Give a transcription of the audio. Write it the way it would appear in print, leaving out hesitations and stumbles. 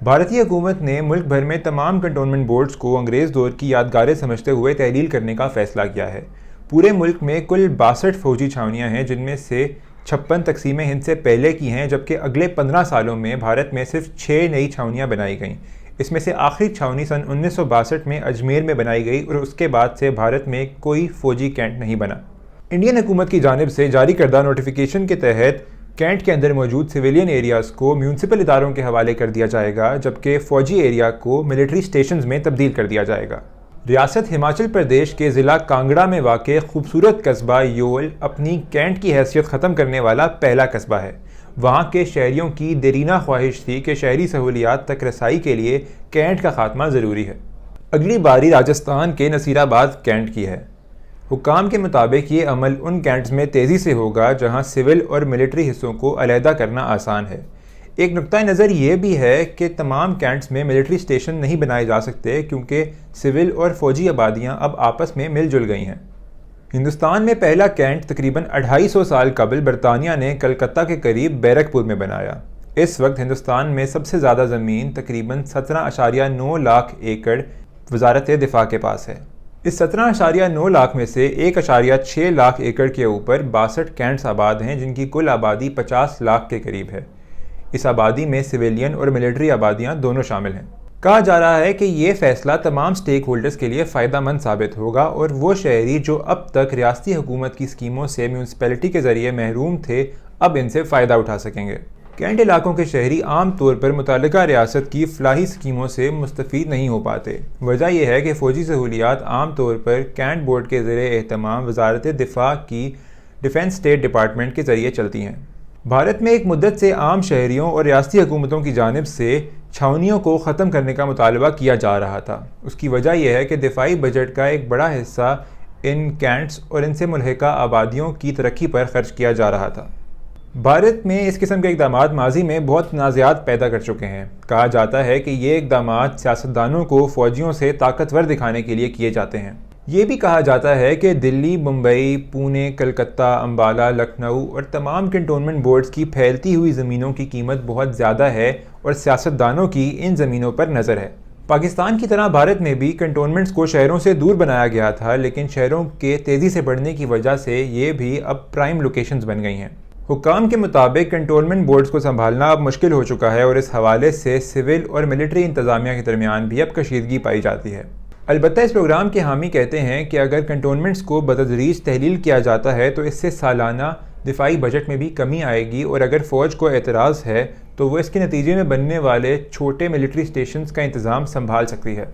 بھارتی حکومت نے ملک بھر میں تمام کنٹونمنٹ بورڈز کو انگریز دور کی یادگاریں سمجھتے ہوئے تحلیل کرنے کا فیصلہ کیا ہے۔ پورے ملک میں کل 62 فوجی چھاؤنیاں ہیں، جن میں سے 56 تقسیم ہند سے پہلے کی ہیں، جبکہ اگلے 15 سالوں میں بھارت میں صرف 6 نئی چھاؤنیاں بنائی گئیں۔ اس میں سے آخری چھاؤنی سن 1962 میں اجمیر میں بنائی گئی اور اس کے بعد سے بھارت میں کوئی فوجی کیمپ نہیں بنا۔ انڈین حکومت کی جانب سے جاری کردہ نوٹیفیکیشن کے تحت کینٹ کے اندر موجود سویلین ایریاز کو میونسپل اداروں کے حوالے کر دیا جائے گا، جبکہ فوجی ایریا کو ملٹری اسٹیشنز میں تبدیل کر دیا جائے گا۔ ریاست ہماچل پردیش کے ضلع کانگڑا میں واقع خوبصورت قصبہ یول اپنی کینٹ کی حیثیت ختم کرنے والا پہلا قصبہ ہے۔ وہاں کے شہریوں کی دیرینہ خواہش تھی کہ شہری سہولیات تک رسائی کے لیے کینٹ کا خاتمہ ضروری ہے۔ اگلی باری راجستھان کے نصیر آباد کینٹ کی ہے۔ حکام کے مطابق یہ عمل ان کینٹس میں تیزی سے ہوگا جہاں سول اور ملٹری حصوں کو علیحدہ کرنا آسان ہے۔ ایک نقطہ نظر یہ بھی ہے کہ تمام کینٹس میں ملٹری اسٹیشن نہیں بنائے جا سکتے، کیونکہ سول اور فوجی آبادیاں اب آپس میں مل جل گئی ہیں۔ ہندوستان میں پہلا کینٹ تقریباً 250 سال قبل برطانیہ نے کلکتہ کے قریب بیرک پور میں بنایا۔ اس وقت ہندوستان میں سب سے زیادہ زمین تقریباً 17.9 لاکھ ایکڑ وزارت دفاع کے پاس ہے۔ اس 17.9 لاکھ میں سے 1.6 لاکھ ایکڑ کے اوپر 62 کینٹس آباد ہیں، جن کی کل آبادی 50 لاکھ کے قریب ہے۔ اس آبادی میں سویلین اور ملٹری آبادیاں دونوں شامل ہیں۔ کہا جا رہا ہے کہ یہ فیصلہ تمام سٹیک ہولڈرز کے لیے فائدہ مند ثابت ہوگا اور وہ شہری جو اب تک ریاستی حکومت کی اسکیموں سے میونسپلٹی کے ذریعے محروم تھے، اب ان سے فائدہ اٹھا سکیں گے۔ کینٹ علاقوں کے شہری عام طور پر متعلقہ ریاست کی فلاحی اسکیموں سے مستفید نہیں ہو پاتے۔ وجہ یہ ہے کہ فوجی سہولیات عام طور پر کینٹ بورڈ کے زیر اہتمام وزارت دفاع کی ڈیفنس اسٹیٹ ڈپارٹمنٹ کے ذریعے چلتی ہیں۔ بھارت میں ایک مدت سے عام شہریوں اور ریاستی حکومتوں کی جانب سے چھاؤنیوں کو ختم کرنے کا مطالبہ کیا جا رہا تھا۔ اس کی وجہ یہ ہے کہ دفاعی بجٹ کا ایک بڑا حصہ ان کینٹس اور ان سے ملحقہ آبادیوں کی ترقی پر خرچ کیا جا رہا تھا۔ بھارت میں اس قسم کے اقدامات ماضی میں بہت تنازعات پیدا کر چکے ہیں۔ کہا جاتا ہے کہ یہ اقدامات سیاستدانوں کو فوجیوں سے طاقتور دکھانے کے لیے کیے جاتے ہیں۔ یہ بھی کہا جاتا ہے کہ دلی، ممبئی، پونے، کلکتہ، امبالہ، لکھنؤ اور تمام کنٹونمنٹ بورڈز کی پھیلتی ہوئی زمینوں کی قیمت بہت زیادہ ہے اور سیاستدانوں کی ان زمینوں پر نظر ہے۔ پاکستان کی طرح بھارت میں بھی کنٹونمنٹس کو شہروں سے دور بنایا گیا تھا، لیکن شہروں کے تیزی سے بڑھنے کی وجہ سے یہ بھی اب پرائم لوکیشنز بن گئی ہیں۔ حکام کے مطابق کنٹونمنٹ بورڈز کو سنبھالنا اب مشکل ہو چکا ہے اور اس حوالے سے سول اور ملٹری انتظامیہ کے درمیان بھی اب کشیدگی پائی جاتی ہے۔ البتہ اس پروگرام کے حامی کہتے ہیں کہ اگر کنٹونمنٹس کو بتدریج تحلیل کیا جاتا ہے تو اس سے سالانہ دفاعی بجٹ میں بھی کمی آئے گی، اور اگر فوج کو اعتراض ہے تو وہ اس کے نتیجے میں بننے والے چھوٹے ملٹری اسٹیشنز کا انتظام سنبھال سکتی ہے۔